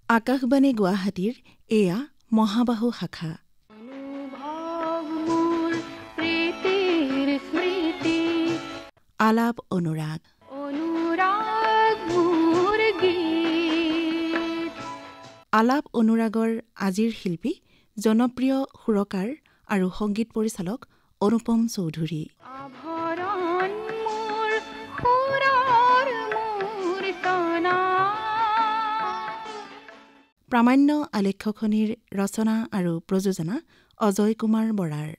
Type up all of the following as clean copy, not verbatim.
আকাশবাণী গুৱাহাটীৰ এয়া মহাবাহু শাখা। আলাপ অনুৰাগ। আলাপ অনুৰাগৰ আজিৰ শিল্পী জনপ্ৰিয় সুৰকাৰ আৰু সংগীত পৰিচালক অনুপম চৌধুৰী। প্ৰামাণ্য আলেখ্যখনিৰ ৰচনা আৰু প্ৰযোজনা অজয় কুমাৰ বৰাৰ।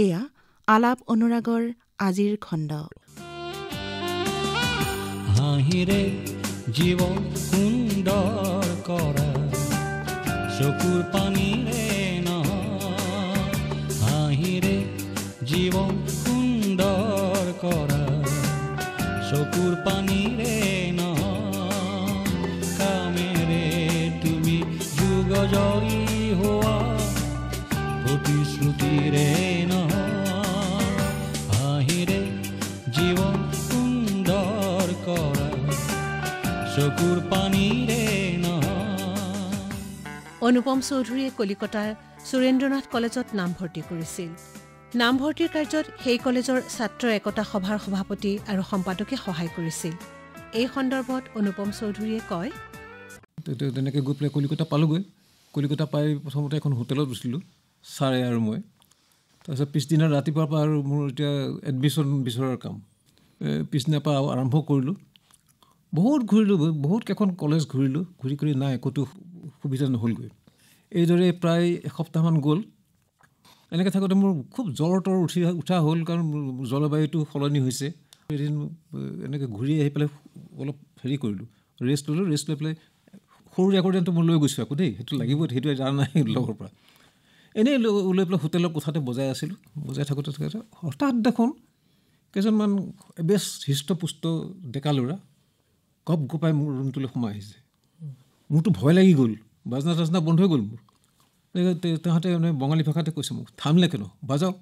এয়া আলাপ অনুৰাগৰ আজিৰ খণ্ড। হাঁহিৰে জীৱন সুন্দৰ কৰা, চকুৰ পানীৰে নহয়, হাঁহিৰে জীৱন সুন্দৰ কৰা, চকুৰ পানীৰে নহয়, কামেৰে তুমি যুগ জয়ী হোৱা, প্ৰতিশ্ৰুতিৰে নহয়, হাঁহিৰে জীৱন সুন্দৰ কৰা, চকুৰ পানীৰে নহয়। অনুপম চৌধুৰীয়ে কলিকতাৰ সুৰেন্দ্ৰনাথ কলেজত নামভৰ্তি কৰিছিল। নামভৰ্তিৰ কাৰ্যত সেই কলেজৰ ছাত্ৰ একতা সভাৰ সভাপতি আৰু সম্পাদকে সহায় কৰিছিল। এই সন্দৰ্ভত অনুপম চৌধুৰীয়ে কয়, তেনেকৈ গৈ পেলাই কলিকতা পালোঁগৈ। কলিকতা পাই প্ৰথমতে এখন হোটেলত গৈছিলোঁ, ছাৰে আৰু মই। তাৰপিছত পিছদিনা ৰাতিপুৱাৰ পৰা আৰু মোৰ এতিয়া এডমিশ্যন বিচৰাৰ কাম। পিছদিনাৰ পৰা আৰম্ভ কৰিলোঁ। বহুত ঘূৰিলোঁ, বহুত কেইখন কলেজ ঘূৰিলোঁ, ঘূৰি কৰি নাই ক'তো সুবিধা নহ'লগৈ। এইদৰে প্ৰায় এসপ্তাহমান গ'ল। এনেকৈ থাকোঁতে মোৰ খুব জ্বৰ তৰ উঠা হ'ল, কাৰণ জলবায়ুটো সলনি হৈছে। এদিন এনেকৈ ঘূৰি আহি পেলাই অলপ হেৰি কৰিলোঁ, ৰেষ্ট ল'লোঁ। ৰেষ্ট লৈ পেলাই সৰু ৰেকৰ্ডেনটো মই লৈ গৈছোঁ আকৌ দেই, সেইটো লাগিবই, সেইটো জানা নাই লগৰ পৰা। এনেই লৈ পেলাই হোটেলৰ কোঠাতে বজাই আছিলোঁ। বজাই থাকোঁতে হঠাৎ দেখোন কেইজনমান বেছ হৃষ্টপুষ্ট ডেকা ল'ৰা গপ গপাই মোৰ ৰুমটোলৈ সোমাই আহিছে। মোৰতো ভয় লাগি গ'ল, বাজনা তাজনা বন্ধ হৈ গ'ল মোৰ। তাহাঁতে মানে বঙালী ভাষাতে কৈছে মোক, থামলে কেন, বাজাও।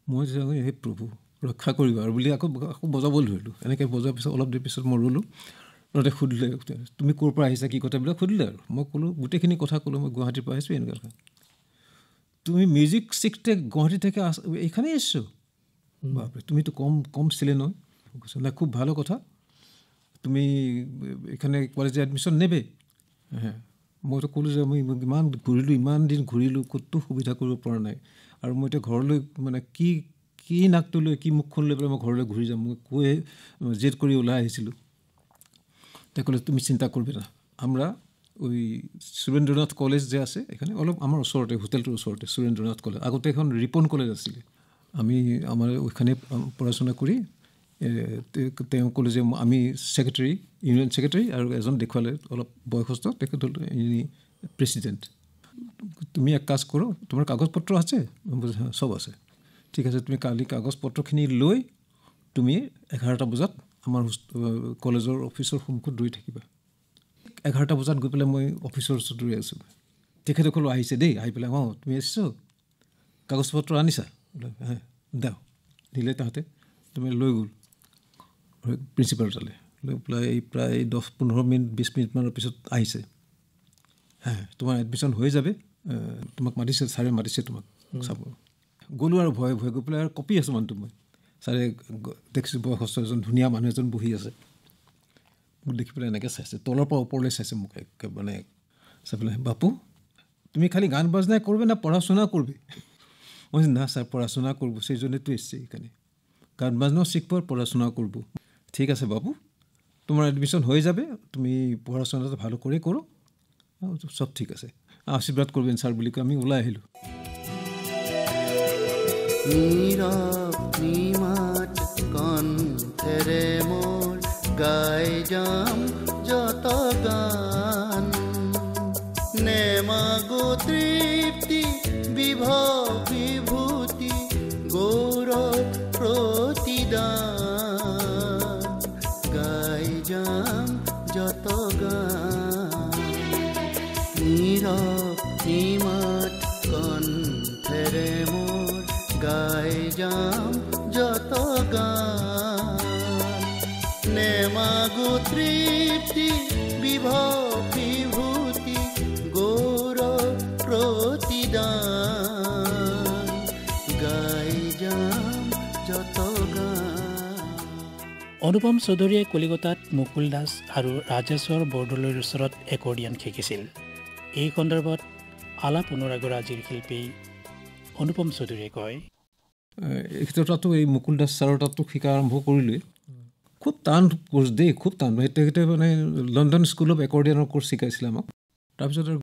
মই সেই প্ৰভু ৰক্ষা কৰিবা আৰু বুলি আকৌ বজাবলৈ ধৰিলোঁ। এনেকৈ বজোৱাৰ পিছত অলপ দেৰি পিছত মই ৰ'লোঁ। ৰতে সুধিলে, তুমি ক'ৰ পৰা আহিছা, কি কথাবিলাক সুধিলে আৰু মই ক'লোঁ, গোটেইখিনি কথা ক'লোঁ, মই গুৱাহাটীৰ পৰা আহিছোঁ এনেকুৱা কথা। তুমি মিউজিক শিখতে গুৱাহাটী থেকে এইখানেই এসছো? বাপরে, তুমিতো কম ছিলে নয়। না, খুব ভালো কথা, তুমি এখানে কলেজে এডমিশ্যন নেবে? হ্যাঁ। মইতো ক'লোঁ যে মই ইমান দিন ঘূৰিলোঁ, ক'তো সুবিধা কৰিব পৰা নাই, আৰু মই এতিয়া ঘৰলৈ মানে কি নাকটো লৈ, কি মুখখন লৈ পেলাই মই ঘৰলৈ ঘূৰি যাম, মই কৈ জেদ কৰি ওলাই আহিছিলোঁ। তাই ক'লে, তুমি চিন্তা কৰবে না, আমৰা ওই সুৰেন্দ্ৰনাথ কলেজ যে আছে এখানে অলপ আমাৰ ওচৰতে, হোটেলটোৰ ওচৰতে সুৰেন্দ্ৰনাথ কলেজ, আগতে এখন ৰিপন কলেজ আছিলে। আমি আমাৰ ওইখানে পড়াশোনা কৰি তেওঁ ক'লে যে আমি সেক্ৰেটাৰী, ইউনিয়ন সেক্ৰেটাৰী, আৰু এজন দেখুৱালে অলপ বয়সস্থ, তেখেত হ'ল প্ৰেচিডেণ্ট। তুমি এক কাজ কৰো, তোমাৰ কাগজপত্ৰ আছে? হ্যাঁ, সব আছে। ঠিক আছে, তুমি কালি কাগজপত্ৰখিনি লৈ তুমি 11টা বজাত আমাৰ কলেজৰ অফিচৰ সন্মুখত ৰৈ থাকিবা। 11টা বজাত গৈ পেলাই মই অফিচৰ ওচৰত ৰৈ আছোঁ। তেখেতসকলো আহিছে দেই, আহি পেলাই, অঁ তুমি আহিছোঁ, কাগজপত্ৰ আনিছা? হ্যাঁ, দাও। দিলে তাহাঁতে, তুমি লৈ গ'ল প্ৰিন্সিপাল তালৈ, লৈ পেলাই প্ৰায় 10-15 মিনিট 20 মিনিটমানৰ পিছত আহিছে। হ্যাঁ, তোমাৰ এডমিশ্যন হৈ যাবে, তোমাক মাতিছে, ছাৰে মাতিছে তোমাক চাব। গ'লোঁ আৰু ভয়ে গৈ পেলাই আৰু কপি আছোঁ মানুহটো মই। ছাৰে দেখিছোঁ বয়সস্থ এজন ধুনীয়া মানুহ এজন বহি আছে। মোক দেখি পেলাই এনেকৈ চাইছে, তলৰ পৰা ওপৰলৈ চাইছে মোক, মানে চাই পেলাই, বাপু তুমি খালি গান বাজনাই করবে না পড়াশোনা করবে? মই না স্যার, পড়াশোনা করবো, সেই জন্যই তো এসছি এখানে। গান বাজনাও শিখবো আর পড়াশোনাও করবো। ঠিক আছে বাবু, তোমার এডমিশন হয়ে যাবে, তুমি পড়াশোনাটা ভালো করে করো, সব ঠিক আছে, আশীর্বাদ করবেন স্যার বলি আমি ওলাই আহিলোঁ। নীরব নিমাত কণ্ঠেৰে মোৰ গাই যাম যত গান, নেমাগো তৃপ্তি বিভৱ বিভূতি গৌৰৱ প্ৰতিদান, গাই যাম যত গান। নীৰৱ নিমাত কণ্ঠেৰে যাম যত গান নেমাগো তৃপ্তি বিভূতি গৌৰৱ প্ৰতিদান গাই যাম যত গান। অনুপম চৌধুৰীয়ে কলিকতাত মুকুল দাস আৰু ৰাজেশ্বৰ বৰদলৈৰ ওচৰত একৰ্ডিয়ান শিকিছিল। এই সন্দৰ্ভত আলাপ অনুৰাগৰাজীৰ শিল্পী অনুপম চৌধুৰীয়ে কয়, এখেতৰ তাতো এই মুকুল দাস ছাৰৰ তাতো শিকা আৰম্ভ কৰিলোৱে। খুব টান কোৰ্চ দেই, খুব টান। তেখেতে মানে লণ্ডন স্কুল অফ একৰ্ডিয়ানৰ কোৰ্চ শিকাইছিলে আমাক। তাৰপিছত আৰু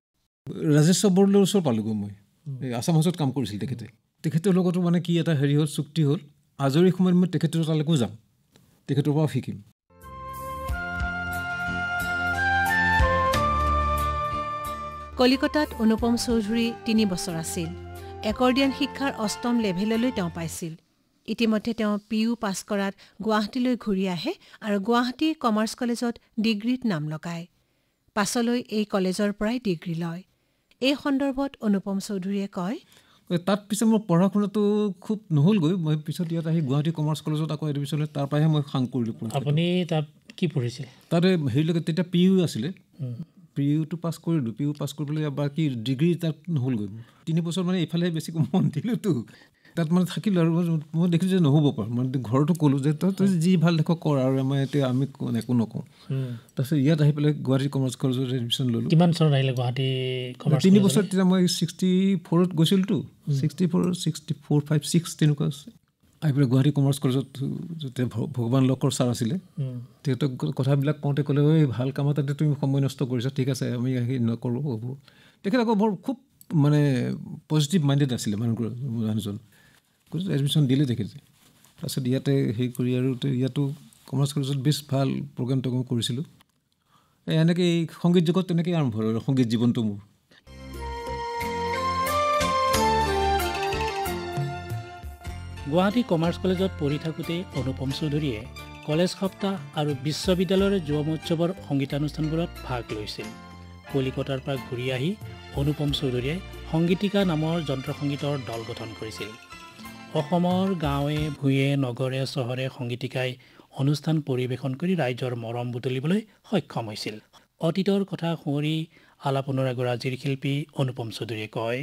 ৰাজেশ্বৰ বৰদলৈৰ ওচৰত পালোগৈ মই। এই আছাম হাউচত কাম কৰিছিল তেখেতৰ লগতো মানে কি এটা হেৰি হ'ল, চুক্তি হ'ল, আজৰি সময়ত মই তেখেতৰ তালৈকো যাম, তেখেতৰ পৰাও শিকিম। কলিকতাত অনুপম চৌধুৰী 3 বছৰ আছিল। একৰ্ডিয়ান শিক্ষাৰ 8ম লেভেললৈ তেওঁ পাইছিল। ইতিমধ্যে তেওঁ PU পাছ কৰাত গুৱাহাটীলৈ ঘূৰি আহে আৰু গুৱাহাটী কমাৰ্চ কলেজত ডিগ্ৰীত নাম লগায়। পাছলৈ এই কলেজৰ পৰাই ডিগ্ৰী লয়। এই সন্দৰ্ভত অনুপম চৌধুৰীয়ে কয়, তাত পিছত মোৰ পঢ়া শুনাটো খুব নহ'লগৈ। মই পিছত ইয়াত আহি গুৱাহাটী কমাৰ্চ কলেজত আকৌ এডমিশ্যন লৈ তাৰ পৰাহে মই সাং কৰিলোঁ। আপুনি তাত কি পঢ়িছিল? তাতে হেৰিলৈকে তেতিয়া PU আছিলে, PUটো পাছ কৰিলোঁ। PU পাছ কৰি পেলাই বাকী ডিগ্ৰী তাত নহ'লগৈ। 3 বছৰ মানে এইফালে বেছি মন দিলোঁতো, তাত মানে থাকিলোঁ। আৰু মই দেখিছোঁ যে নহ'ব পাৰোঁ। মানে ঘৰতো ক'লোঁ যে তই যি ভাল দেখ কৰ, আৰু আমাৰ এতিয়া আমি একো নকওঁ। তাৰপিছত ইয়াত আহি পেলাই গুৱাহাটী কমাৰ্চ কলেজত এডমিশ্যন ল'লোঁ। কিমান চনত আহিলে গুৱাহাটী কমাৰ্চ? 3 বছৰ। তেতিয়া মই 64ত গৈছিলোঁতো, 64, 64, 5, 6 তেনেকুৱা আছে। আহি পেলাই গুৱাহাটী কমাৰ্চ কলেজত যেতিয়া ভগৱান লকৰ ছাৰ আছিলে, তেখেতক কথাবিলাক কওঁতে ক'লে, ঐ ভাল কাম এটাতে তুমি সময় নষ্ট কৰিছা, ঠিক আছে আমি আহি নকৰোঁ হ'ব। তেখেত আকৌ বৰ খুব মানে পজিটিভ মাইণ্ডেড আছিলে মানুহজন। এডমিশ্যন দিলে তেখেতে। তাৰপিছত ইয়াতে হেৰি কৰি আৰু ইয়াতো কমাৰ্চ কলেজত বেছ ভাল প্ৰগ্ৰেম কৰিছিলোঁ। এনেকৈ এই সংগীত জগত তেনেকৈ আৰম্ভ হ'ল আৰু সংগীত জীৱনটো মোৰ। গুৱাহাটী কমাৰ্চ কলেজত পঢ়ি থাকোঁতে অনুপম চৌধুৰীয়ে কলেজ সপ্তাহ আৰু বিশ্ববিদ্যালয়ৰ যুৱ মহোৎসৱৰ সংগীতানুষ্ঠানবোৰত ভাগ লৈছিল। কলিকতাৰ পৰা ঘূৰি আহি অনুপম চৌধুৰীয়ে সংগীতিকা নামৰ যন্ত্ৰসংগীতৰ দল গঠন কৰিছিল। অসমৰ গাঁৱে ভূঞে নগৰে চহৰে সংগীতিকাই অনুষ্ঠান পৰিৱেশন কৰি ৰাইজৰ মৰম বুটলিবলৈ সক্ষম হৈছিল। অতীতৰ কথা সোঁৱৰি আলাপ অনুৰাগৰাজীৰ শিল্পী অনুপম চৌধুৰীয়ে কয়,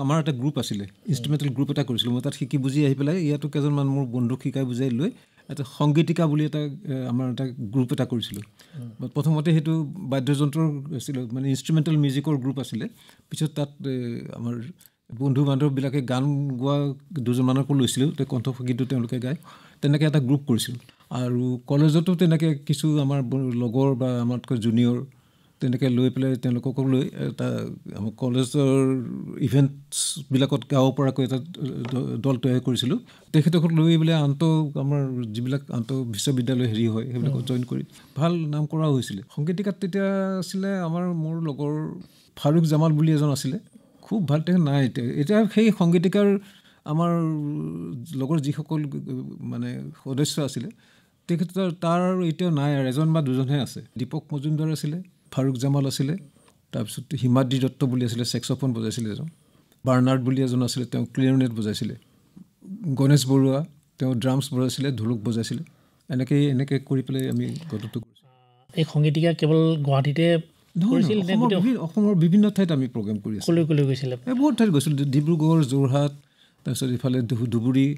আমাৰ এটা গ্ৰুপ আছিলে, ইনষ্ট্ৰুমেণ্টেল গ্ৰুপ এটা কৰিছিলোঁ। মই তাত শিকি বুজি আহি পেলাই ইয়াতো কেইজনমান মোৰ বন্ধুক শিকাই বুজাই লৈ এটা সংগীতিকা বুলি আমাৰ এটা গ্ৰুপ এটা কৰিছিলোঁ। প্ৰথমতে সেইটো বাদ্যযন্ত্ৰৰ আছিলে, মানে ইনষ্ট্ৰুমেণ্টেল মিউজিকৰ গ্ৰুপ আছিলে। পিছত তাত আমাৰ বন্ধু বান্ধৱবিলাকে গান গোৱা 2জনমানকো লৈছিলোঁ, কণ্ঠগীতো তেওঁলোকে গায়। তেনেকৈ এটা গ্ৰুপ কৰিছিলোঁ। আৰু কলেজতো তেনেকৈ কিছু আমাৰ লগৰ বা আমাতকৈ জুনিয়ৰ তেনেকৈ লৈ পেলাই তেওঁলোককো লৈ এটা আমাৰ কলেজৰ ইভেণ্টছবিলাকত গাব পৰাকৈ এটা দল তৈয়াৰ কৰিছিলোঁ। তেখেতক লৈ পেলাই আমাৰ যিবিলাক বিশ্ববিদ্যালয় হেৰি হয় সেইবিলাকত জইন কৰি ভাল নাম কৰা হৈছিলে। সংগীতিকাত তেতিয়া আছিলে মোৰ লগৰ ফাৰুক জামাল বুলি এজন আছিলে, খুব ভাল। তেখেত নাই এতিয়া সেই সংগীতিকাৰ আমাৰ লগৰ যিসকল মানে সদস্য আছিলে তেখেতৰ তাৰ এতিয়াও নাই, আৰু 1 বা 2জনহে আছে। দীপক মজুমদাৰ আছিলে, ফাৰুক জামাল আছিলে, তাৰপিছত হিমাদ্ৰী দত্ত বুলি আছিলে, ছেক্সোফোন বজাইছিলে এজন। বাৰ্নাৰ্ড বুলি এজন আছিলে, তেওঁ ক্লেৰিনেট বজাইছিলে। গণেশ বৰুৱা, তেওঁ ড্ৰামছ বজাইছিলে, ঢোলক বজাইছিলে। এনেকৈ কৰি পেলাই আমি গঠনটো কৰিছোঁ। এই সংগীতিকা কেৱল গুৱাহাটীতে কৰিছিল? অসমৰ বিভিন্ন ঠাইত আমি প্ৰগ্ৰেম কৰি আছোঁ। কলৈ গৈছিলে? বহুত ঠাইত গৈছিলোঁ, ডিব্ৰুগড়, যোৰহাট, তাৰপিছত ইফালে ধুবুৰী,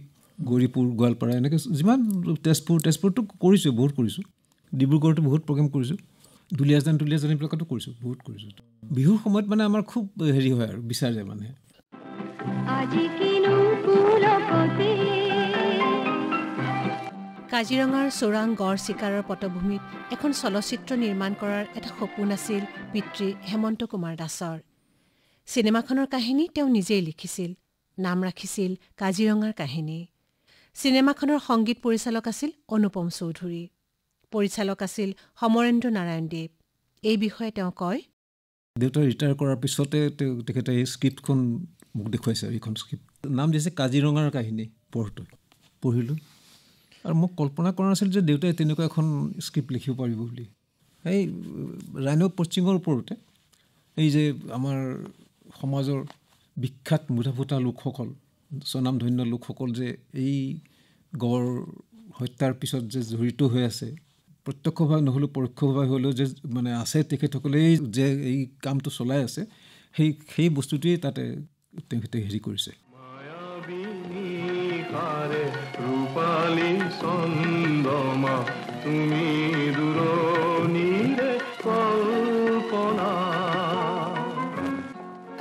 গৌৰীপুৰ, গোৱালপাৰা, এনেকৈ যিমান তেজপুৰতো কৰিছোঁ, বহুত কৰিছোঁ। ডিব্ৰুগড়তো বহুত প্ৰগ্ৰেম কৰিছোঁ। দুলীয়াজান এইবিলাকতো কৰিছোঁ, বহুত কৰিছোঁ। বিহুৰ সময়ত মানে আমাৰ খুব হেৰি হয় আৰু বিচাৰে মানে। কাজিৰঙাৰ চোৰাং গড় চিকাৰৰ পটভূমিত এখন চলচ্চিত্ৰ নিৰ্মাণ কৰাৰ এটা সপোন আছিল পিতৃ হেমন্ত কুমাৰ দাসৰ। চিনেমাখনৰ কাহিনী তেওঁ নিজেই লিখিছিল, নাম ৰাখিছিল কাজিৰঙাৰ কাহিনী। চিনেমাখনৰ সংগীত পৰিচালক আছিল অনুপম চৌধুৰী, পৰিচালক আছিল সমৰেন্দ্ৰ নাৰায়ণ দেৱ। এই বিষয়ে তেওঁ কয়, দেউতা ৰিটায়াৰ কৰাৰ পিছতে তেখেতে এই স্ক্ৰিপ্টখন মোক দেখুৱাইছে। এইখন স্ক্ৰিপ্ট নাম দিছে কাজিৰঙাৰ কাহিনী। পঢ়িলোঁ আৰু মোক কল্পনা কৰা নাছিল যে দেউতাই তেনেকুৱা এখন স্ক্ৰিপ্ট লিখিব পাৰিব বুলি। এই ৰাইন' পশ্চিমৰ ওপৰতে এই যে আমাৰ সমাজৰ বিখ্যাত মুঠা ফুটা লোকসকল স্বনামধন্য লোকসকল যে এই গড় হত্যাৰ পিছত যে জড়িত হৈ আছে, প্ৰত্যক্ষভাৱে নহ'লেও পৰোক্ষভাৱে হ'লেও যে মানে আছে, তেখেতসকলেই যে এই কামটো চলাই আছে, সেই বস্তুটোৱেই তাতে তেখেতে হেৰি কৰিছে।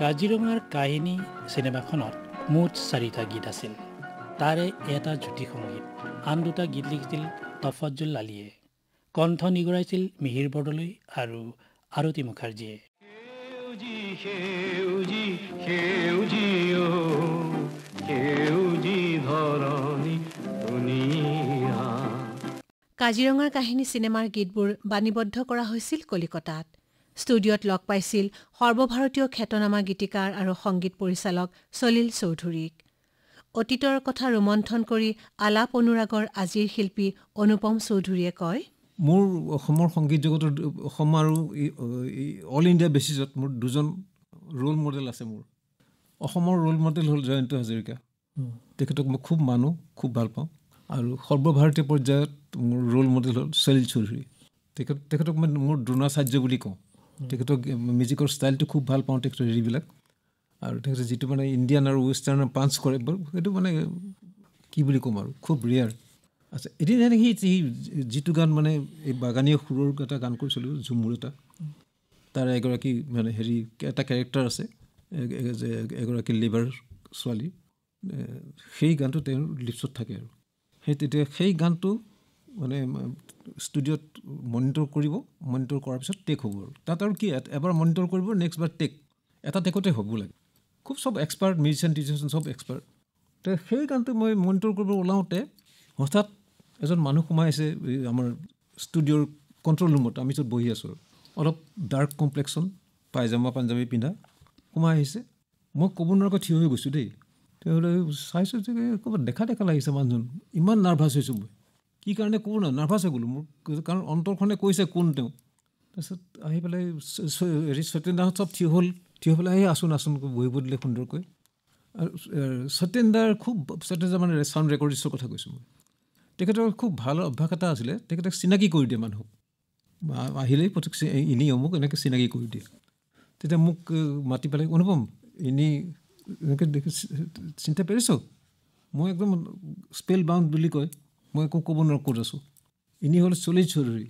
কাজিৰঙাৰ কাহিনী চিনেমাখনত মুঠ 4টা গীত আছিল। তাৰে এটা জ্যোতি সংগীত, আন 2টা গীত লিখিছিল তফজ্জুল আলীয়ে, কণ্ঠ নিগৰাইছিল মিহিৰ বৰদলৈ আৰু আৰতি মুখাৰ্জীয়ে। কাজিৰঙাৰ কাহিনী চিনেমাৰ গীতবোৰ বাণীবদ্ধ কৰা হৈছিল কলিকতাত। ষ্টুডিঅ'ত লগ পাইছিল সৰ্বভাৰতীয় খ্যাতনামা গীতিকাৰ আৰু সংগীত পৰিচালক সলিল চৌধুৰীক। অতীতৰ কথা ৰোমন্থন কৰি আলাপ অনুৰাগৰ আজিৰ শিল্পী অনুপম চৌধুৰীয়ে কয়, মোৰ অসমৰ সংগীত জগতৰ, অসম আৰু অল ইণ্ডিয়া বেচিছত মোৰ 2জন ৰোল মডেল আছে। মোৰ অসমৰ ৰোল মডেল হ'ল জয়ন্ত হাজৰিকা, তেখেতক মই খুব মানো, খুব ভাল পাওঁ। আৰু সৰ্বভাৰতীয় পৰ্যায়ত মোৰ ৰোল মডেল হ'ল সলিল চৌধুৰী, তেখেতক মই মোৰ দ্ৰোণাচাৰ্য বুলি কওঁ। তেখেতক মিউজিকৰ ষ্টাইলটো খুব ভাল পাওঁ, তেখেতৰ হেৰিবিলাক। আৰু তেখেতে যিটো মানে ইণ্ডিয়ান আৰু ৱেষ্টাৰ্ণৰ পাঞ্চ কৰে, সেইটো মানে কি বুলি ক'ম আৰু খুব ৰেয়াৰ। আচ্ছা, এতিয়া যেনেকৈ সি যিটো গান মানে এই বাগানীয়া সুৰৰ এটা গান কৰিছিলোঁ, ঝুমুৰ এটা, তাৰ এগৰাকী মানে হেৰি এটা কেৰেক্টাৰ আছে, যে এগৰাকী লেবাৰ ছোৱালী, সেই গানটো তেওঁৰ লিপছত থাকে। আৰু তেতিয়া সেই গানটো মানে ষ্টুডিঅ'ত মনিটৰ কৰিব, মনিটৰ কৰাৰ পিছত টেক হ'ব। আৰু তাত আৰু কি এবাৰ মনিটৰ কৰিব, নেক্সট বাৰ টেক, এটা টেকতে হ'ব লাগে। খুব চব এক্সপাৰ্ট, মিউজিচিয়ান টিউজিচিয়ান চব এক্সপাৰ্ট। তো সেই গানটো মই মনিটৰ কৰিব ওলাওঁতে হঠাৎ এজন মানুহ সোমাই আছে আমাৰ ষ্টুডিঅ'ৰ কণ্ট্ৰল ৰুমত। আমি য'ত বহি আছোঁ, অলপ ডাৰ্ক কমপ্লেক্সন, পায়জামা পাঞ্জাবী পিন্ধা সোমাই আহিছে। মই ক'ব নোৱাৰাকৈ থিয় হৈ গৈছোঁ দেই। তেতিয়াহ'লে চাইছোঁ যে ক'ৰবাত দেখা লাগিছে মানুহজন। ইমান নাৰ্ভাছ হৈছোঁ মই, কি কাৰণে ক'ব নোৱাৰোঁ, নাৰ্ভাছ হৈ গ'লোঁ মোৰ, কাৰণ অন্তৰখনে কৈছে কোন তেওঁ। তাৰপিছত আহি পেলাই হেৰি সত্যেন্দ্ৰহঁত চব থিয় হৈ পেলাই আহি আছোন বহিব দিলে সুন্দৰকৈ। আৰু সত্যেন্দ্ৰৰ মানে চাউণ্ড ৰেকৰ্ডিষ্টৰ কথা কৈছোঁ মই। তেখেতৰ খুব ভাল অভ্যাস এটা আছিলে, তেখেতক চিনাকি কৰি দিয়ে মানুহক, আহিলেই প্ৰত্যেক এনেই অমুক এনেকৈ চিনাকি কৰি দিয়ে। তেতিয়া মোক মাতি পেলাই, অনুপম এনেই এনেকৈ দেখি চিন্তা পাৰিছ? মই একদম স্পেল বাউণ্ড বুলি কয়, মই একো ক'ব নোৱাৰোঁ ক'ত আছোঁ। এনেই হ'ল সলিল চৌধুৰী,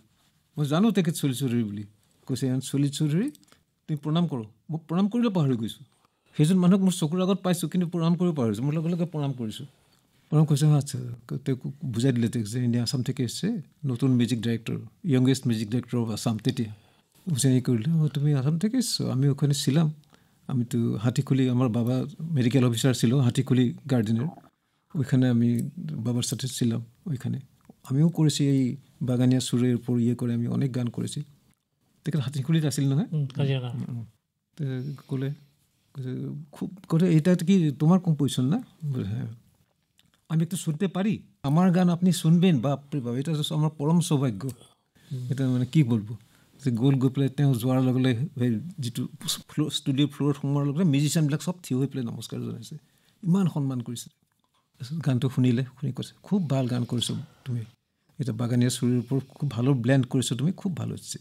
মই জানো তেখেত সলিল চৌধুৰী বুলি। কৈছে সলিল চৌধুৰী তুমি প্ৰণাম কৰোঁ। মোক প্ৰণাম কৰিবলৈ পাহৰি গৈছোঁ। সেইজন মানুহক মোৰ চকুৰ আগত পাইছোঁ, কিন্তু প্ৰণাম কৰিব পাহৰিছোঁ। মোৰ লগে লগে প্ৰণাম কৰিছোঁ। প্ৰণাম কৈছে, আচ্ছা, তেওঁক বুজাই দিলে যে ইণ্ডিয়া আছাম থেকে এসছে, নতুন music director, youngest music director of Assam. তেতিয়া বুজাই কৰিলে, তুমি আছাম থেকে এসছো, আমি ওখানে ছিলাম, আমিতো হাতীখুলি, আমার বাবা মেডিকেল অফিসার ছিল হাতীখুলি গার্ডেনের, ওইখানে আমি বাবার সাথে ছিলাম। ওইখানে আমিও করেছি এই বাগানিয়া সুরের উপর করে আমি অনেক গান করেছি। দেখে হাতীখুলিত আছিল নহয়, ক'লে খুব করে এটা কি তোমার কম্পোজিশন না? হ্যাঁ, আমি একটু শুনতে পারি, আমার গান আপনি শুনবেন, বাপরে বাপ, এটা আমার পরম সৌভাগ্য। এটা মানে কি বলবো, যে গ'ল গৈ পেলাই তেওঁ যোৱাৰ লগে লগে সেই যিটো ষ্টুডিঅ' ফ্ল'ৰত সোমোৱাৰ লগে লগে মিউজিচিয়ানবিলাক চব থিয় হৈ পেলাই নমস্কাৰ জনাইছে, ইমান সন্মান কৰিছে। তাৰপিছত গানটো শুনি কৈছে, খুব ভাল গান কৰিছোঁ তুমি, এতিয়া বাগানীয়া চুৰিৰ ওপৰত খুব ভালো ব্লেণ্ড কৰিছোঁ তুমি, খুব ভাল হৈছে।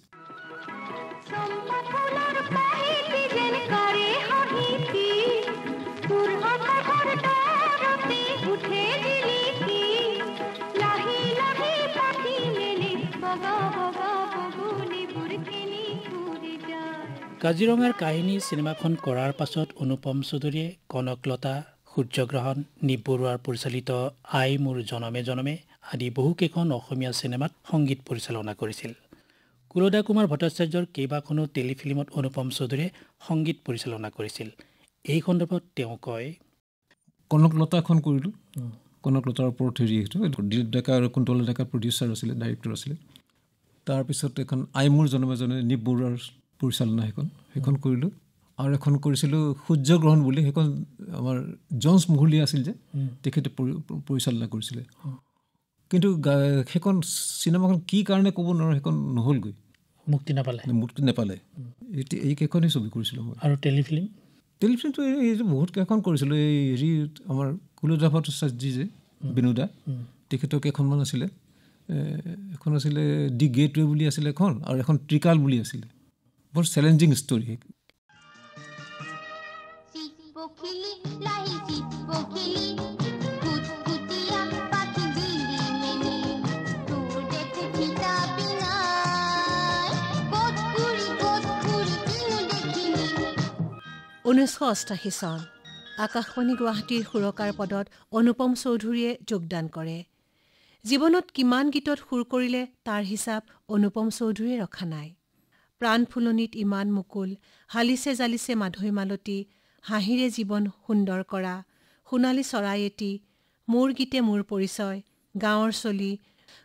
কাজিৰঙাৰ কাহিনী চিনেমাখন কৰাৰ পাছত অনুপম চৌধুৰীয়ে কনকলতা, সূৰ্যগ্ৰহণ, নিপ বৰুৱাৰ পৰিচালিত আই মোৰ জনমে জনমে আদি বহুকেইখন অসমীয়া চিনেমাত সংগীত পৰিচালনা কৰিছিল। কুলদা কুমাৰ ভট্টাচাৰ্যৰ কেইবাখনো টেলিফিল্মত অনুপম চৌধুৰীয়ে সংগীত পৰিচালনা কৰিছিল। এই সন্দৰ্ভত তেওঁ কয়, কনকলতা এখন কৰিলোঁ, কনকলতাৰ ওপৰত হেৰি সেইটো দিলীপ ডেকা আৰু কুন্তল ডেকা প্ৰডিউচাৰ আছিলে, ডাইৰেক্টৰ আছিলে। তাৰপিছত এখন আই মোৰ জনমে জনমে নিপ বৰুৱাৰ পৰিচালনা, সেইখন কৰিলোঁ। আৰু এখন কৰিছিলোঁ সূৰ্যগ্ৰহণ বুলি, সেইখন আমাৰ জন্স মুহুলি আছিল যে, তেখেতে পৰিচালনা কৰিছিলে। কিন্তু সেইখন চিনেমাখন কি কাৰণে ক'ব নোৱাৰোঁ, সেইখন নহ'লগৈ, মুক্তি নাপালে। এইকেইখনেই ছবি কৰিছিলোঁ মই। আৰু টেলিভিশ্যনটো এই যে বহুত কেইখন কৰিছিলোঁ এই হেৰি আমাৰ কুলদা ভট্টাচাৰ্যজী যে বিনোদা তেখেতৰ কেইখনমান আছিলে এখন আছিলে দি গেটৱে বুলি আছিলে এখন আৰু এখন ট্ৰিকাল বুলি আছিলে বৰ চেলেঞ্জিং ষ্টৰী চন আকাশবাণী গুৱাহাটীৰ সুৰকাৰ পদত অনুপম চৌধুৰীয়ে যোগদান কৰে জীৱনত কিমান গীতত সুৰ কৰিলে তাৰ হিচাপ অনুপম চৌধুৰীয়ে ৰখা নাই প্ৰাণ ফুলনিত ইমান মুকুল হালিছে জালিছে মাধৈ মালতী হাঁহিৰে জীৱন সুন্দৰ কৰা সোণালী চৰাই এটি মোৰ গীতে মোৰ পৰিচয় গাঁৱৰ চলি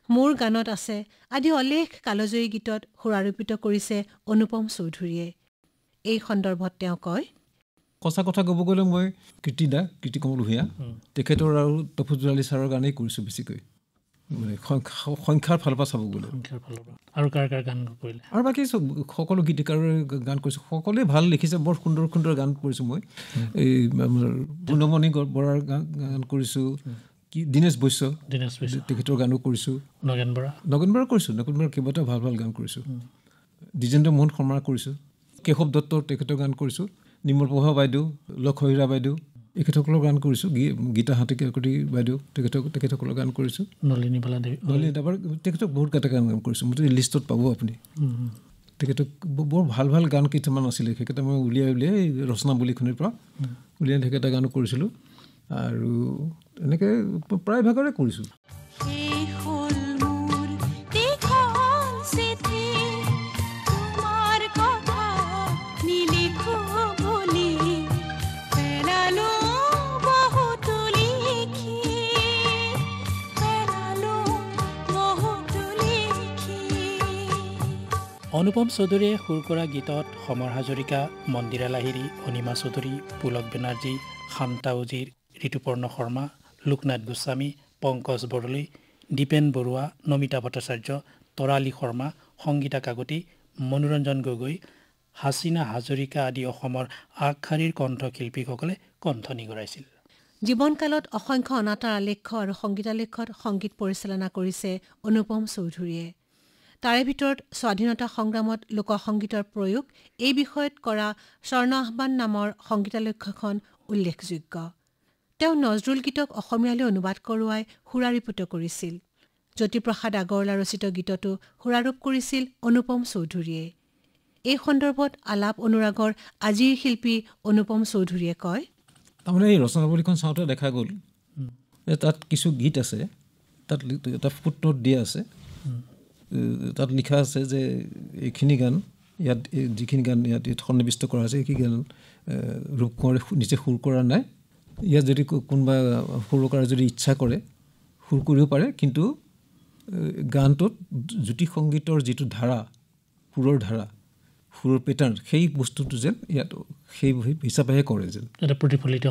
মোৰ গানত আছে আদি অলেখ কালজয়ী গীতত সুৰাৰোপিত কৰিছে অনুপম চৌধুৰীয়ে এই সন্দৰ্ভত তেওঁ কয় সঁচা কথা ক'ব গ'লে মই কীৰ্তি কমল ভূঞা তেখেতৰ আৰু তফুজুল আলী ছাৰৰ গানেই কৰিছোঁ বেছিকৈ মানে সংখ্যাৰ ফালৰ পৰা চাব গ'লে আৰু কাৰ গান কৰিলে আৰু বাকী সকলো গীতিকাৰৰে গান কৰিছোঁ সকলোৱে ভাল লিখিছে বৰ সুন্দৰ সুন্দৰ গান কৰিছোঁ মই এই আমাৰ গুণমণি বৰাৰ গান কৰিছোঁ দীনেশ বৈশ্য তেখেতৰ গানো কৰিছোঁ নগেন বৰা কৰিছোঁ নগেন বৰাৰ কেইবাটাও ভাল ভাল গান কৰিছোঁ দ্বিজেন্দ্ৰ মোহন শৰ্মাৰ কৰিছোঁ কেশৱ দত্তৰ তেখেতৰ গান কৰিছোঁ নিৰ্মল প্ৰভা বাইদেউ লক্ষহীৰা বাইদেউ এখেতসকলৰ গান কৰিছোঁ গীতা হাতীকাকতি বাইদেউ তেখেতসকলৰ গান কৰিছোঁ নলিনী বালাদেৱী তেখেতক বহুত কেইটা গান কৰিছোঁ মোৰতো লিষ্টত পাব আপুনি তেখেতক বৰ ভাল ভাল গান কেইটামান আছিলে সেইকেইটা মই উলিয়াই ৰচনাৱলীখনিৰ পৰা উলিয়াই সেইকেইটা গানো কৰিছিলোঁ আৰু এনেকৈ প্ৰায়ভাগৰে কৰিছোঁ অনুপম চৌধুৰীয়ে সুৰ কৰা গীতত সমৰ হাজৰিকা মন্দিৰা লাহিৰী অনিমা চৌধুৰী পুলক বেনাৰ্জী শান্তা উজিৰ ঋতুপৰ্ণ শৰ্মা লোকনাথ গোস্বামী পংকজ বৰদলৈ দীপেন বৰুৱা নমিতা ভট্টাচাৰ্য তৰালী শৰ্মা সংগীতা কাকতি মনোৰঞ্জন গগৈ হাছিনা হাজৰিকা আদি অসমৰ আগশাৰীৰ কণ্ঠশিল্পীসকলে কণ্ঠ নিগৰাইছিল জীৱনকালত অসংখ্য অনাতাঁৰ আলেখ্য আৰু সংগীতালেখ্যত সংগীত পৰিচালনা কৰিছে অনুপম চৌধুৰীয়ে তাৰে ভিতৰত স্বাধীনতা সংগ্ৰামত লোকসংগীতৰ প্ৰয়োগ এই বিষয়ত কৰা স্বৰ্ণ আহ্বান নামৰ সংগীতালক্ষ্যখন উল্লেখযোগ্য তেওঁ নজৰুল গীতক অসমীয়ালৈ অনুবাদ কৰোৱাই সুৰাৰোপিত কৰিছিল জ্যোতিপ্ৰসাদ আগৰৱালা ৰচিত গীততো সুৰাৰোপ কৰিছিল অনুপম চৌধুৰীয়ে এই সন্দৰ্ভত আলাপ অনুৰাগৰ আজিৰ শিল্পী অনুপম চৌধুৰীয়ে কয় তাৰমানে এই ৰচনাৱলীখন চাওঁতে দেখা গ'ল তাত কিছু গীত আছে তাত এটা ফুটনোট দিয়া আছে তাত লিখা আছে যে এইখিনি গান ইয়াত যিখিনি গান ইয়াত সন্নিৱিষ্ট কৰা হৈছে এইখিনি গান ৰূপ কোঁৱৰে নিজে সুৰ কৰা নাই ইয়াত যদি কোনোবা সুৰকাৰে যদি ইচ্ছা কৰে সুৰ কৰিব পাৰে কিন্তু গানটোত জ্যোতি সংগীতৰ যিটো ধাৰা সুৰৰ পেটাৰ্ণ সেই বস্তুটো যেন ইয়াত সেই হিচাপেহে কৰে যেন এটা প্ৰতিফলিত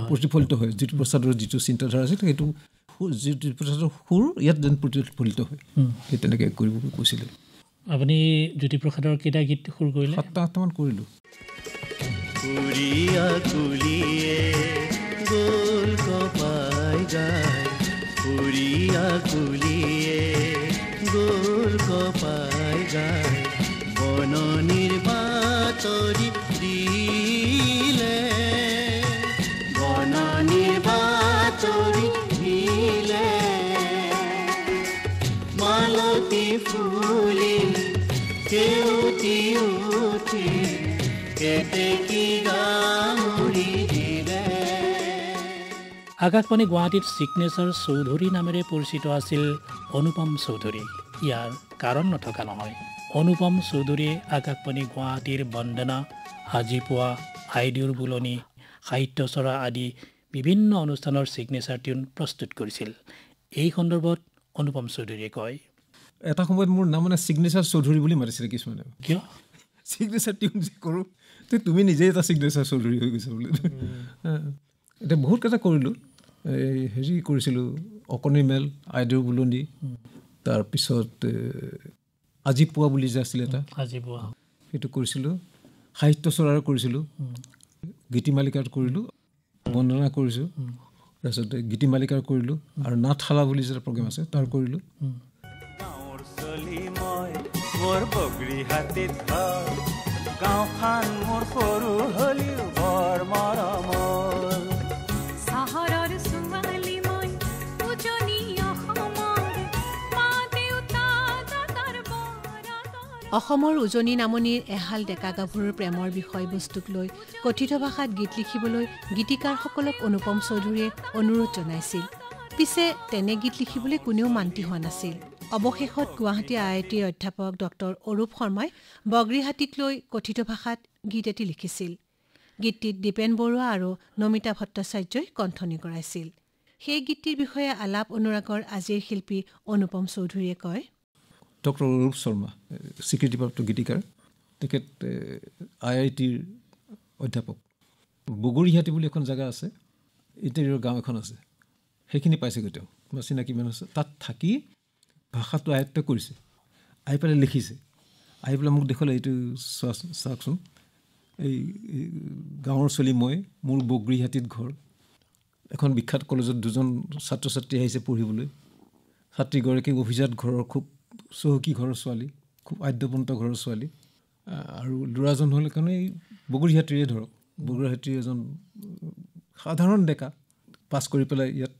হয় জ্যোতিপ্ৰসাদৰ যিটো চিন্তাধাৰা আছিল সেইটো জ্যোতিপ্ৰসাদৰ সুৰ ইয়াত যেন প্ৰতিফলিত হয় সেই তেনেকৈ কৰিব কৈছিলে আপুনি জ্যোতিপ্ৰসাদৰ কেইটা গীত সুৰ কৰিলে 7-8মান কৰিলোঁ বননিৰ বাতৰি দিলে বননিৰ বাতৰি দিলে মালতী ফুলিল সেউতি উঠি কেতেকী গামৰি দিলে আকাশবাণী গুৱাহাটীত ছিগনেচাৰ চৌধুৰী নামেৰে পৰিচিত আছিল অনুপম চৌধুৰী ইয়াৰ কাৰণ নথকা নহয় অনুপম চৌধুৰীয়ে আকাশবাণী গুৱাহাটীৰ বন্দনা আজি পুৱা আইডিউৰ বুলনি সাহিত্যচৰা আদি বিভিন্ন অনুষ্ঠানৰ ছিগনেচাৰ টিউন প্ৰস্তুত কৰিছিল এই সন্দৰ্ভত অনুপম চৌধুৰীয়ে কয় এটা সময়ত মোৰ নাম মানে ছিগনেচাৰ চৌধুৰী বুলি মাতিছিলে কিছুমানে কিয় ছিগনেচাৰ টিউন যে কৰোঁ তুমি নিজেই এটা ছিগনেচাৰ চৌধুৰী হৈ গৈছে বোলে এতিয়া বহুত কেইটা কৰিলোঁ এই হেৰি কৰিছিলোঁ অকণি মেল আইডিউৰ বুলনি তাৰপিছত আজি পুৱা বুলি যে আছিলে এটা আজি পুৱা সেইটো কৰিছিলোঁ সাহিত্যচৰাৰ কৰিছিলোঁ গীতিমালিকাৰ কৰিলোঁ, বন্দনা কৰিছোঁ, তাৰপিছত গীতিমালিকাৰ কৰিলোঁ আৰু নাটশালা বুলি যে প্ৰগ্ৰেম আছে তাৰ কৰিলোঁ। গাঁৱৰ চলি মই মোৰ বগৰী হাতীত ঘৰ, গাঁওখন মোৰ সৰু হলিও বৰ মৰমৰ। চহৰৰ ছোৱালী মই উজনি অসমৰ, মা দেউতা দাদাৰ বৰাদৰ। অসমৰ উজনি নামনিৰ এহাল ডেকা গাভৰুৰ প্ৰেমৰ বিষয়বস্তুক লৈ কথিত ভাষাত গীত লিখিবলৈ গীতিকাৰসকলক অনুপম চৌধুৰীয়ে অনুৰোধ জনাইছিল। পিছে তেনে গীত লিখিবলৈ কোনেও মান্তি হোৱা নাছিল। অৱশেষত গুৱাহাটী IITৰ অধ্যাপক ডক্টৰ অৰূপ শৰ্মাই বগৰীহাটীক লৈ কথিত ভাষাত গীত এটি লিখিছিল। গীতটিত দীপেন বৰুৱা আৰু নমিতা ভট্টাচাৰ্যই কণ্ঠনি কৰাইছিল। সেই গীতটিৰ বিষয়ে আলাপ অনুৰাগৰ আজিৰ শিল্পী অনুপম চৌধুৰীয়ে কয়, ডক্টৰ অৰূপ শৰ্মা স্বীকৃতিপ্ৰাপ্ত গীতিকাৰ, তেখেত IITৰ অধ্যাপক। বগৰীহাটী বুলি এখন জেগা আছে, ইণ্টেৰিয়ৰ গাঁও এখন আছে, সেইখিনি পাইছেগৈ তেওঁ, বা চিনাকি মানুহ আছে। তাত থাকি ভাষাটো আয়ত্ব কৰিছে, আহি পেলাই লিখিছে, আহি পেলাই মোক দেখুৱালে, এইটো চাওকচোন, এই গাঁৱৰ চলি মই মোৰ বগৰীহাটীত ঘৰ। এখন বিখ্যাত কলেজত 2জন ছাত্ৰ ছাত্ৰী আহিছে পঢ়িবলৈ। ছাত্ৰীগৰাকী অভিজাত ঘৰৰ, খুব চহকী ঘৰৰ ছোৱালী, খুব আদ্যপন্ত ঘৰৰ ছোৱালী, আৰু ল'ৰাজন হ'লে কাৰণে এই বগৰীহাটীৰে ধৰক, বগৰীহাটীৰ এজন সাধাৰণ ডেকা, পাছ কৰি পেলাই ইয়াত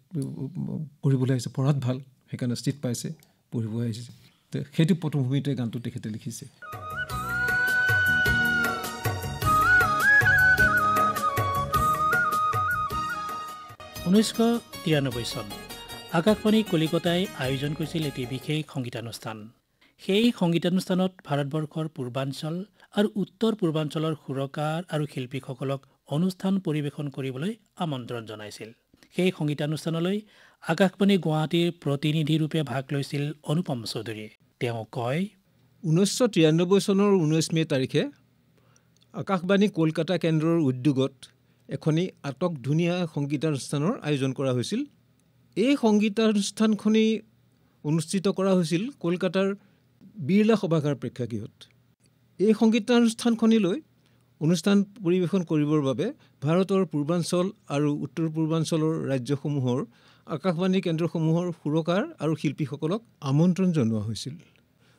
পঢ়িবলৈ আহিছে, পঢ়াত ভাল, সেইকাৰণে ছিট পাইছে, পঢ়িব আহিছে। সেইটো পটভূমিতে গানটো তেখেতে লিখিছে। 1993 চন আকাশবাণী কলিকতাই আয়োজন কৰিছিল এটি বিশেষ সংগীতানুষ্ঠান। সেই সংগীতানুষ্ঠানত ভাৰতবৰ্ষৰ পূৰ্বাঞ্চল আৰু উত্তৰ পূৰ্বাঞ্চলৰ সুৰকাৰ আৰু শিল্পীসকলক অনুষ্ঠান পৰিৱেশন কৰিবলৈ আমন্ত্ৰণ জনাইছিল। সেই সংগীতানুষ্ঠানলৈ আকাশবাণী গুৱাহাটীৰ প্ৰতিনিধিৰূপে ভাগ লৈছিল অনুপম চৌধুৰীয়ে। তেওঁ কয়, 1993 চনৰ 19 মে তাৰিখে আকাশবাণী কলকাতা কেন্দ্ৰৰ উদ্যোগত এখনি আটক ধুনীয়া সংগীতানুষ্ঠানৰ আয়োজন কৰা হৈছিল। এই সংগীতানুষ্ঠানখনি অনুষ্ঠিত কৰা হৈছিল কলকাতাৰ বিৰলা সভাগাৰ প্ৰেক্ষাগৃহত। এই সংগীতানুষ্ঠানখনিলৈ অনুষ্ঠান পৰিৱেশন কৰিবৰ বাবে ভাৰতৰ পূৰ্বাঞ্চল আৰু উত্তৰ পূৰ্বাঞ্চলৰ ৰাজ্যসমূহৰ আকাশবাণী কেন্দ্ৰসমূহৰ সুৰকাৰ আৰু শিল্পীসকলক আমন্ত্ৰণ জনোৱা হৈছিল।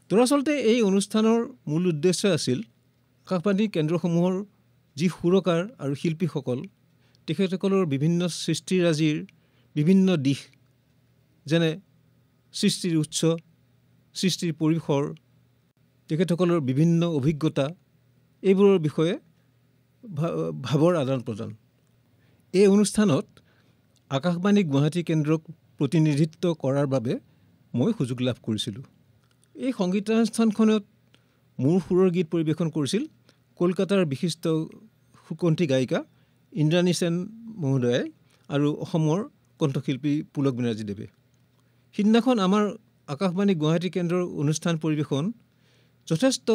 দৰাচলতে এই অনুষ্ঠানৰ মূল উদ্দেশ্য আছিল আকাশবাণী কেন্দ্ৰসমূহৰ যি সুৰকাৰ আৰু শিল্পীসকল, তেখেতসকলৰ বিভিন্ন সৃষ্টিৰাজিৰ বিভিন্ন দিশ, যেনে সৃষ্টিৰ উৎস, সৃষ্টিৰ পৰিসৰ, তেখেতসকলৰ বিভিন্ন অভিজ্ঞতা, এইবোৰৰ বিষয়ে ভাৱৰ আদান প্ৰদান। এই অনুষ্ঠানত আকাশবাণী গুৱাহাটী কেন্দ্ৰক প্ৰতিনিধিত্ব কৰাৰ বাবে মই সুযোগ লাভ কৰিছিলোঁ। এই সংগীতানুষ্ঠানখনত মোৰ সুৰৰ গীত পৰিৱেশন কৰিছিল কলকাতাৰ বিশিষ্ট সুকণ্ঠী গায়িকা ইন্দ্ৰাণী সেন মহোদয়ে আৰু অসমৰ কণ্ঠশিল্পী পুলক বেনাৰ্জীদেৱে। সিদিনাখন আমাৰ আকাশবাণী গুৱাহাটী কেন্দ্ৰৰ অনুষ্ঠান পৰিৱেশন যথেষ্ট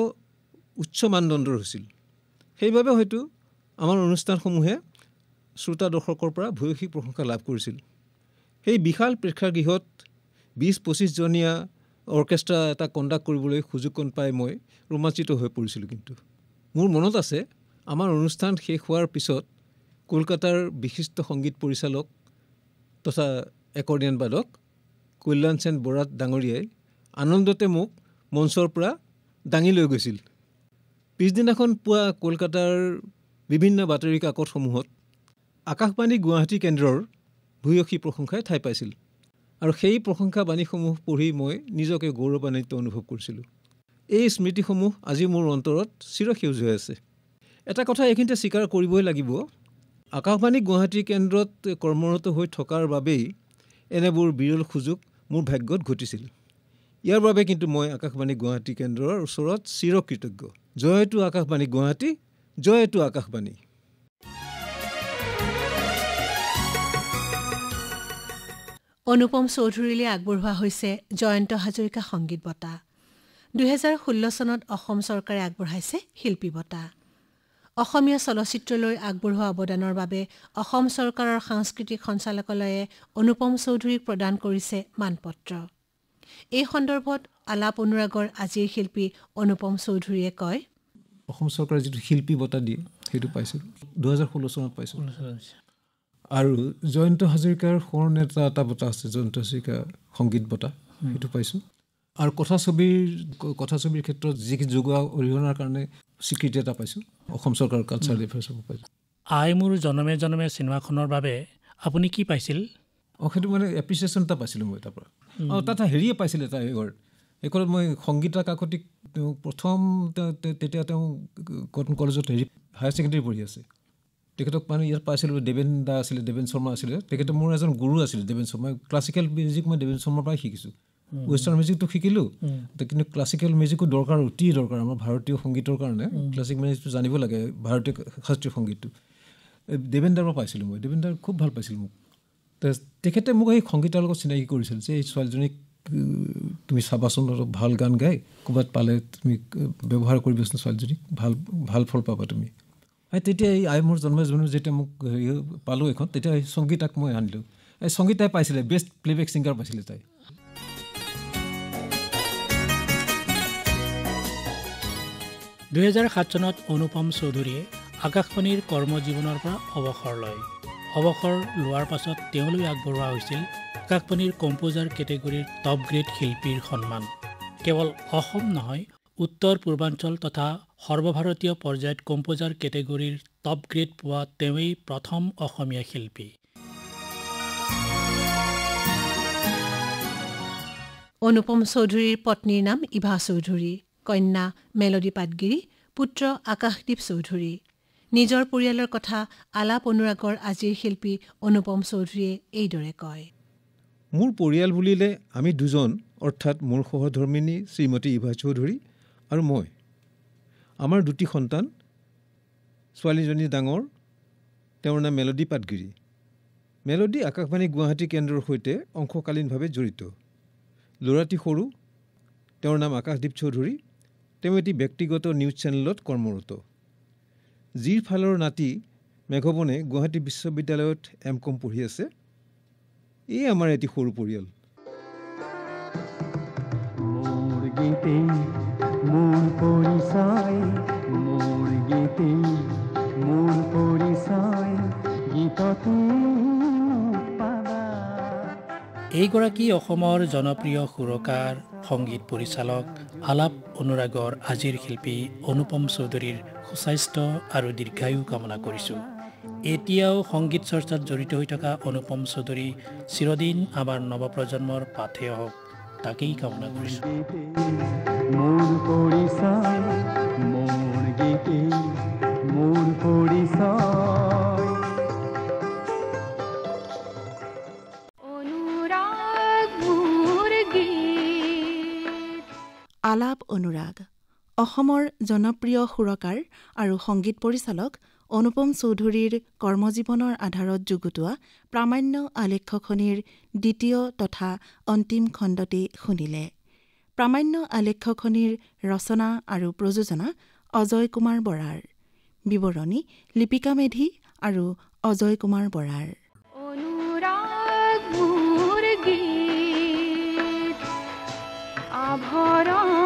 উচ্চ মানদণ্ডৰ হৈছিল। সেইবাবে হয়তো আমাৰ অনুষ্ঠানসমূহে শ্ৰোতা দৰ্শকৰ পৰা ভূয়সী প্ৰশংসা লাভ কৰিছিল। সেই বিশাল প্ৰেক্ষাগৃহত 20-25 জনীয়া অৰ্কেষ্ট্ৰা এটা কণ্ডাক্ট কৰিবলৈ সুযোগকণ পাই মই ৰোমাঞ্চিত হৈ পৰিছিলোঁ। কিন্তু মোৰ মনত আছে, আমাৰ অনুষ্ঠান শেষ হোৱাৰ পিছত কলকাতাৰ বিশিষ্ট সংগীত পৰিচালক তথা একৰ্ডিয়ান বাদক কল্যাণ সেন বৰা ডাঙৰীয়াই আনন্দতে মোক মঞ্চৰ পৰা দাঙি লৈ গৈছিল। পিছদিনাখন পুৱা কলকাতাৰ বিভিন্ন বাতৰি কাকতসমূহত আকাশবাণী গুৱাহাটী কেন্দ্ৰৰ ভূয়সী প্ৰশংসাই ঠাই পাইছিল, আৰু সেই প্ৰশংসা বাণীসমূহ পঢ়ি মই নিজকে গৌৰৱান্বিত অনুভৱ কৰিছিলোঁ। এই স্মৃতিসমূহ আজি মোৰ অন্তৰত চিৰসেউজ হৈ আছে। এটা কথা এইখিনিতে স্বীকাৰ কৰিবই লাগিব, আকাশবাণী গুৱাহাটী কেন্দ্ৰত কৰ্মৰত হৈ থকাৰ বাবেই এনেবোৰ বিৰল সুযোগ মোৰ ভাগ্যত ঘটিছিল। ইয়াৰ বাবে কিন্তু মই আকাশবাণী গুৱাহাটী কেন্দ্ৰৰ ওচৰত চিৰকৃতজ্ঞ। জয়টো আকাশবাণী গুৱাহাটী, জয়টো আকাশবাণী। অনুপম চৌধুৰীলৈ আগবঢ়োৱা হৈছে জয়ন্ত হাজৰিকা সংগীত বঁটা। 2016 চনত অসম চৰকাৰে আগবঢ়াইছে শিল্পী বঁটা। অসমীয়া চলচ্চিত্ৰলৈ আগবঢ়োৱা অৱদানৰ বাবে অসম চৰকাৰৰ সাংস্কৃতিক সঞ্চালকালয়ে অনুপম চৌধুৰীক প্ৰদান কৰিছে মানপত্ৰ। এই সন্দৰ্ভত আলাপ অনুৰাগৰ আজিৰ শিল্পী অনুপম চৌধুৰীয়ে কয়, অসম চৰকাৰে যিটো শিল্পী বঁটা দিয়ে, সেইটো পাইছিলোঁ 2016 চনত পাইছোঁ। আৰু জয়ন্ত হাজৰিকাৰ সোঁৱৰণে এটা বঁটা আছে, জয়ন্ত হাজৰিকা সংগীত বঁটা, সেইটো পাইছোঁ। আৰু কথাছবিৰ ক্ষেত্ৰত যিখিনি যোগোৱা অৰিহণাৰ কাৰণে স্বীকৃতি এটা পাইছোঁ, অসম চৰকাৰৰ কালচাৰেল এফেয়াৰ্ছৰ পৰা পাইছোঁ। আই মোৰ জনমে জনমে চিনেমাখনৰ বাবে আপুনি কি পাইছিল? সেইটো মানে এপ্ৰিচিয়েশ্যন এটা পাইছিলোঁ মই তাৰ পৰা। আৰু তাত হেৰিয়ে পাইছিলে এটা এইঘৰত মই সংগীতা কাকতিক প্ৰথম তেতিয়া তেওঁ কটন কলেজত হায়াৰ ছেকেণ্ডেৰী পঢ়ি আছে, তেখেতক মানে ইয়াত পাইছিলোঁ। দেৱেন দা আছিলে, দেৱেন শৰ্মা আছিলে, তেখেতে মোৰ এজন গুৰু আছিলে দেৱেন শৰ্মা। ক্লাছিকেল মিউজিক মই দেৱেন শৰ্মাৰ পৰাই শিকিছোঁ। ৱেষ্টাৰ্ণ মিউজিকটো শিকিলোঁ, কিন্তু ক্লাছিকেল মিউজিকো দৰকাৰ, অতি দৰকাৰ আমাৰ ভাৰতীয় সংগীতৰ কাৰণে। ক্লাছিক মিউজিকটো জানিব লাগে, ভাৰতীয় শাস্ত্ৰীয় সংগীতটো। দেৱেন দাৰ পৰা পাইছিলোঁ মই। দেৱেন দাৰ খুব ভাল পাইছিল মোক। তেখেতে মোক এই সংগীতৰ লগত চিনাকি কৰিছিল যে এই ছোৱালীজনীক তুমি চাবাচোন, অলপ ভাল গান গাই, ক'ৰবাত পালে তুমি ব্যৱহাৰ কৰিবাচোন ছোৱালীজনীক, ভাল ফল পাবা তুমি। তেতিয়া এই আই মোৰ জন্ম যেতিয়া মোক পালোঁ এখন, তেতিয়া এই সংগীতাক মই আনিলোঁ। এই সংগীতাই পাইছিলে বেষ্ট প্লেবেক ছিংগাৰ পাইছিলে তাই। 2007 চনত অনুপম চৌধুৰীয়ে আকাশবাণীৰ কৰ্মজীৱনৰ পৰা অৱসৰ লয়। অৱসৰ লোৱাৰ পাছত তেওঁলৈ আগবঢ়োৱা হৈছিল আকাশবাণীৰ কম্পোজাৰ কেটেগৰীৰ টপ গ্ৰেড শিল্পীৰ সন্মান। কেৱল অসম নহয়, উত্তৰ পূৰ্বাঞ্চল তথা সৰ্বভাৰতীয় পৰ্যায়ত কম্পোজাৰ কেটেগৰীৰ টপ গ্ৰেড পোৱা তেওঁৱেই প্ৰথম অসমীয়া শিল্পী। অনুপম চৌধুৰীৰ পত্নীৰ নাম ইভা চৌধুৰী, কন্যা মেলডী পাটগিৰি, পুত্ৰ আকাশদ্বীপ চৌধুৰী। নিজৰ পৰিয়ালৰ কথা আলাপ অনুৰাগৰ আজিৰ শিল্পী অনুপম চৌধুৰীয়ে এইদৰে কয়। মোৰ পৰিয়াল বুলিলে আমি দুজন, অৰ্থাৎ মোৰ সহধৰ্মিনী শ্ৰীমতী ইভা চৌধুৰী আৰু মই। আমাৰ দুটি সন্তান, ছোৱালীজনী ডাঙৰ, তেওঁৰ নাম মেলডী পাটগিৰি। মেলডী আকাশবাণী গুৱাহাটী কেন্দ্ৰৰ সৈতে অংশকালীনভাৱে জড়িত। ল'ৰাটি সৰু, তেওঁৰ নাম আকাশদ্বীপ চৌধুৰী। তেওঁ এটি ব্যক্তিগত নিউজ চেনেলত কৰ্মৰত। জিৰ ফালৰ নাতি মেঘৱনে গুৱাহাটী বিশ্ববিদ্যালয়ত M.Com পঢ়ি আছে। এই আমাৰ এটি সৰু পৰিয়াল। মোৰ গীতে মোৰ পৰিচয়, মোৰ গীতে মোৰ পৰিচয়, গীততে পাবা। এইগৰাকী অসমৰ জনপ্ৰিয় সুৰকাৰ, সংগীত পৰিচালক, আলাপ অনুৰাগৰ আজিৰ শিল্পী অনুপম চৌধুৰীৰ সুস্বাস্থ্য আৰু দীৰ্ঘায়ু কামনা কৰিছোঁ। এতিয়াও সংগীত চৰ্চাত জড়িত হৈ থকা অনুপম চৌধুৰী চিৰদিন আমাৰ নৱপ্ৰজন্মৰ পাথে হওক, তাকেই কামনা কৰিছোঁ। মোৰ পৰিচয়, মোৰ গীতে মোৰ পৰিচয়। আলাপ অনুৰাগ। অসমৰ জনপ্ৰিয় সুৰকাৰ আৰু সংগীত পৰিচালক অনুপম চৌধুৰীৰ কৰ্মজীৱনৰ আধাৰত যুগুতোৱা প্ৰামাণ্য আলেখ্যখনিৰ দ্বিতীয় তথা অন্তিম খণ্ডটি শুনিলে। প্ৰামাণ্য আলেখ্যখনিৰ ৰচনা আৰু প্ৰযোজনা অজয় কুমাৰ বৰাৰ। বিৱৰণী লিপিকা মেধি আৰু অজয় কুমাৰ বৰাৰ। অনুৰাগ মোৰ গীত আভৰণ